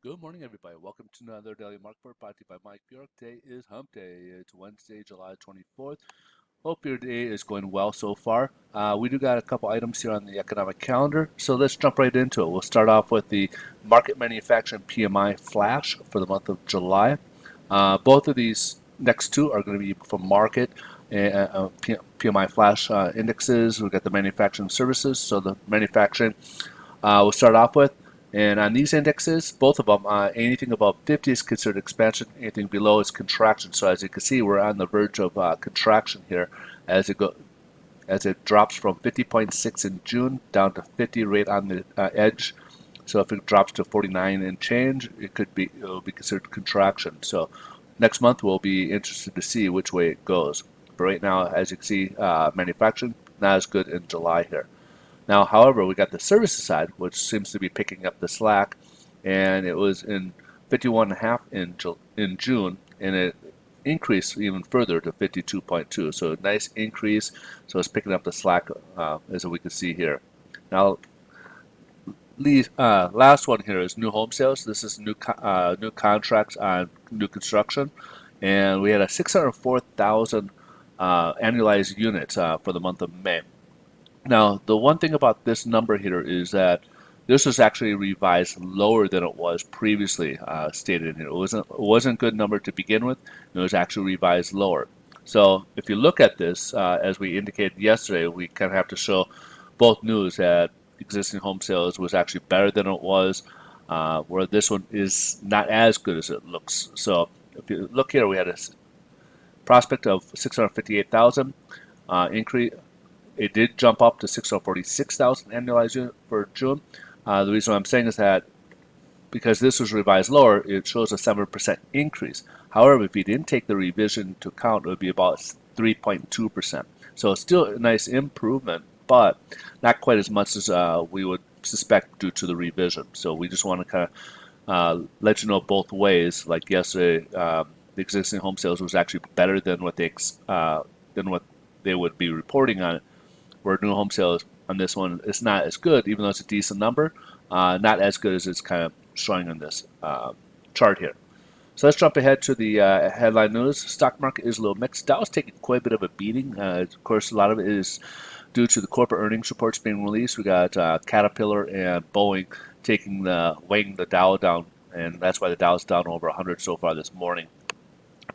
Good morning, everybody. Welcome to another Daily Market Report brought to you by Mike Bjork. Today is Hump Day. It's Wednesday, July 24th. Hope your day is going well so far. We do got a couple items here on the economic calendar, so let's jump right into it. We'll start off with the market manufacturing PMI flash for the month of July. Both of these next two are going to be from market PMI flash indexes. We've got the manufacturing services, so the manufacturing we'll start off with. And on these indexes, both of them, anything above 50 is considered expansion, anything below is contraction. So as you can see, we're on the verge of contraction here as it drops from 50.6 in June down to 50 right on the edge. So if it drops to 49 and change, it'll be considered contraction. So next month we'll be interested to see which way it goes. But right now, as you can see, manufacturing not as good in July here. Now, however, we got the services side, which seems to be picking up the slack, and it was in 51.5 in June, and it increased even further to 52.2. So a nice increase. So it's picking up the slack, as we can see here. Now, last one here is new home sales. This is new contracts on new construction, and we had a 604,000 annualized units for the month of May. Now, the one thing about this number here is that this was actually revised lower than it was previously stated here. It wasn't a good number to begin with. It was actually revised lower. So if you look at this, as we indicated yesterday, we kind of have to show both news that existing home sales was actually better than it was, where this one is not as good as it looks. So if you look here, we had a prospect of 658,000 increase. It did jump up to 646,000 annualized unit for June. The reason I'm saying is that because this was revised lower, it shows a 7% increase. However, if you didn't take the revision into account, it would be about 3.2%. So it's still a nice improvement, but not quite as much as we would suspect due to the revision. So we just want to kind of let you know both ways. Like yesterday, the existing home sales was actually better than what they would be reporting on it, where new home sales on this one is not as good, even though it's a decent number, not as good as it's kind of showing on this chart here. So let's jump ahead to the headline news. Stock market is a little mixed. Dow's taking quite a bit of a beating. Of course, a lot of it is due to the corporate earnings reports being released. We got Caterpillar and Boeing weighing the Dow down, and that's why the Dow's down over 100 so far this morning.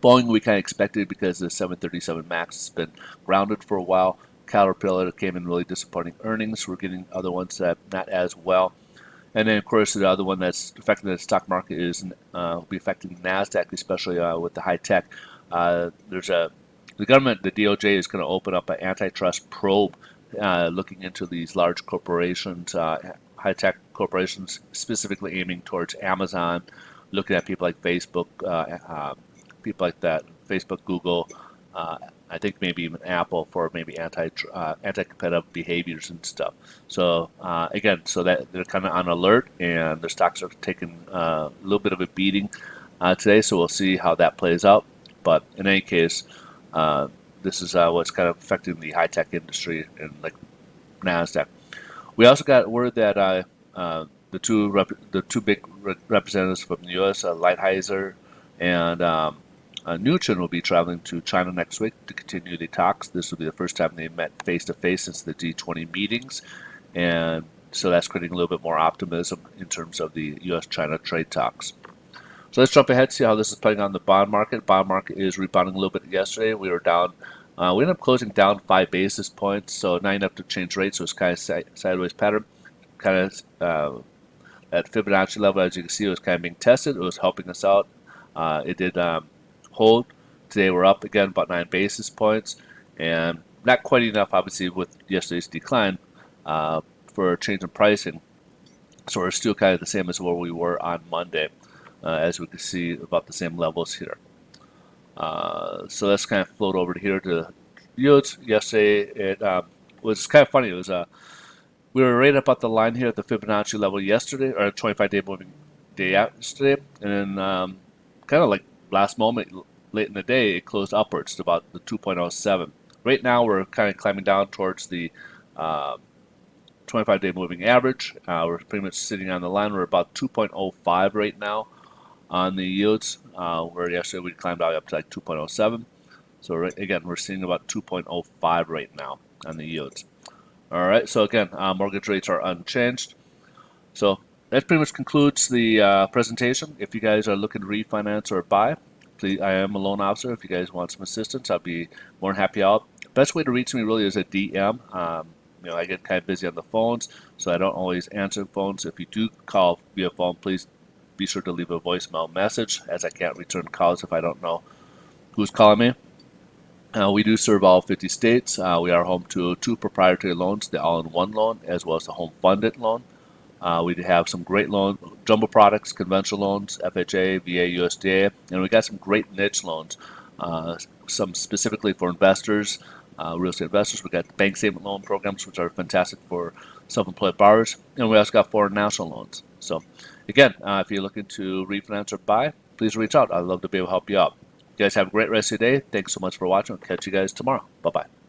Boeing we kind of expected because the 737 MAX has been grounded for a while. Caterpillar came in really disappointing earnings. We're getting other ones that not as well. And then, of course, the other one that's affecting the stock market is will be affecting Nasdaq, especially with the high tech. The government, the DOJ, is going to open up an antitrust probe looking into these large corporations, high tech corporations, specifically aiming towards Amazon, looking at people like Facebook, people like that, Facebook, Google. I think maybe even Apple for maybe anti-competitive behaviors and stuff. So again, so that they're kind of on alert, and their stocks are taking a little bit of a beating today. So we'll see how that plays out. But in any case, uh, this is what's kind of affecting the high tech industry and like Nasdaq. We also got word that the two big representatives from the U.S., Lighthizer and Mnuchin, will be traveling to China next week to continue the talks. This will be the first time they met face to face since the G20 meetings, and so that's creating a little bit more optimism in terms of the U.S.-China trade talks. So let's jump ahead, see how this is playing on the bond market. Bond market is rebounding a little bit yesterday. We were down. We ended up closing down 5 basis points, so not enough to change rates. So it's kind of sideways pattern. Kind of at Fibonacci level, as you can see, it was kind of being tested. It was helping us out. It did hold. Today we're up again about 9 basis points, and not quite enough, obviously, with yesterday's decline for a change in pricing. So we're still kind of the same as where we were on Monday, as we can see about the same levels here. So let's kind of float over to here to yields. Yesterday it was kind of funny. It was we were right up at the line here at the Fibonacci level yesterday, or 25-day moving day yesterday, and then kind of like last moment, late in the day, it closed upwards to about the 2.07. Right now, we're kind of climbing down towards the uh, 25-day moving average. We're pretty much sitting on the line. We're about 2.05 right now on the yields, where yesterday we climbed out up to like 2.07. So again, we're seeing about 2.05 right now on the yields. All right, so again, mortgage rates are unchanged. So that pretty much concludes the presentation. If you guys are looking to refinance or buy, please, I am a loan officer. If you guys want some assistance, I'll be more than happy out. Best way to reach me really is a DM. I get kind of busy on the phones, so I don't always answer phones. If you do call via phone, please be sure to leave a voicemail message, as I can't return calls if I don't know who's calling me. We do serve all 50 states. We are home to 2 proprietary loans, the all-in-one loan as well as the home-funded loan. We have some great loan jumbo products, conventional loans, FHA, VA, USDA, and we got some great niche loans, some specifically for investors, real estate investors. We got bank statement loan programs, which are fantastic for self-employed borrowers, and we also got foreign national loans. So, again, if you're looking to refinance or buy, please reach out. I'd love to be able to help you out. You guys have a great rest of your day. Thanks so much for watching. I'll catch you guys tomorrow. Bye-bye.